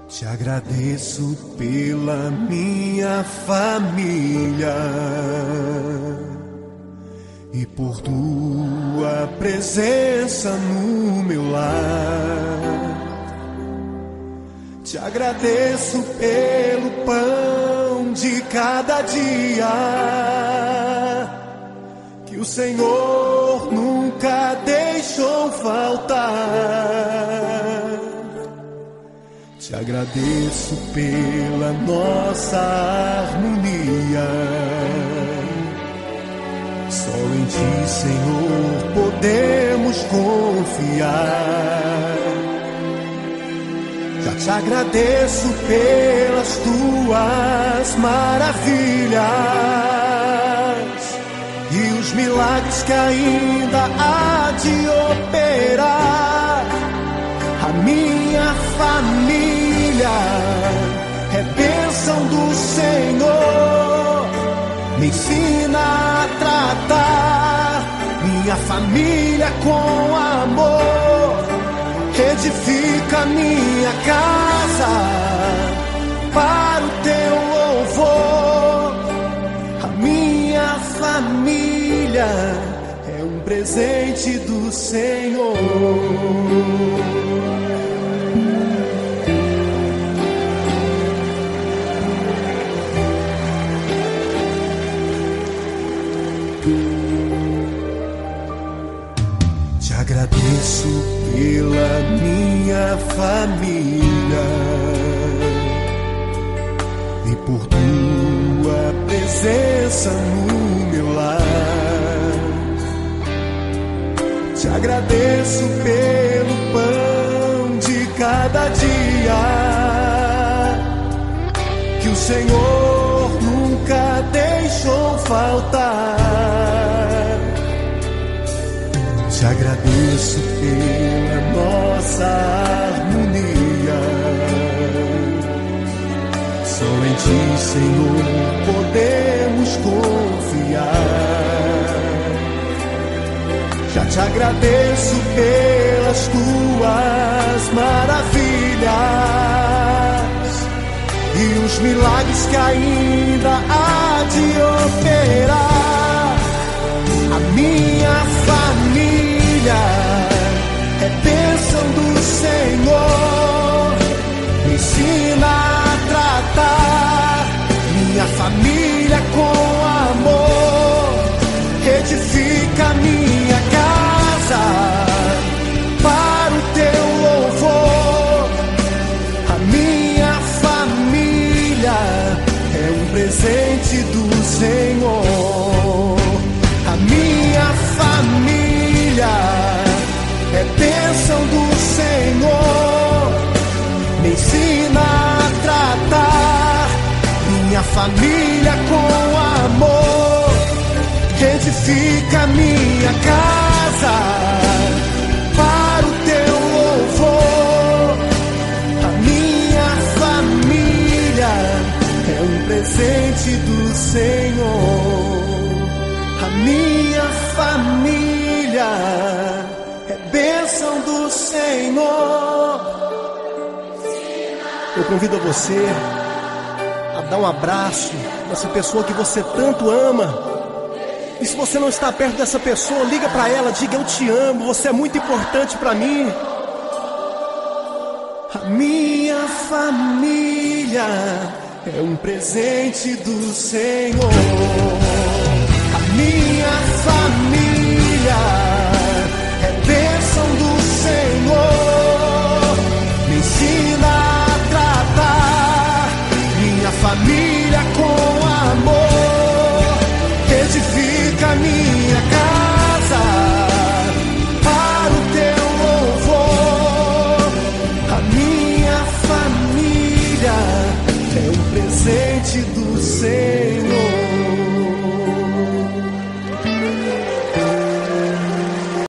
Te agradeço pela minha família e por tua presença no meu lar. Te agradeço pelo pão de cada dia que o Senhor nunca deixou faltar. Te agradeço pela nossa harmonia. Só em Ti, Senhor, podemos confiar. Já te agradeço pelas Tuas maravilhas e os milagres que ainda há de operar. A minha família é bênção do Senhor. Me ensina a tratar minha família com amor. Edifica minha casa para o Teu louvor. A minha família é um presente do Senhor. Te agradeço pela minha família e por Tua presença no meu lar. Te agradeço pelo pão de cada dia que o Senhor nunca deixou faltar. Te agradeço pela nossa harmonia. Só em Ti, Senhor, podemos confiar. Já te agradeço pelas Tuas maravilhas e os milagres que ainda há de operar. A minha família é bênção do Senhor. Me ensina a tratar minha família com amor. Edifica minha casa para o Teu louvor. A minha família é um presente do Senhor. A minha família é bênção do Senhor. Me ensina a tratar minha família com amor. Edifica minha casa para o Teu louvor. A minha família é um presente do Senhor. A minha família é bênção do Senhor. Eu convido você a dar um abraço nessa pessoa que você tanto ama. E se você não está perto dessa pessoa, liga para ela, diga: eu te amo, você é muito importante para mim. A minha família é um presente do Senhor. A minha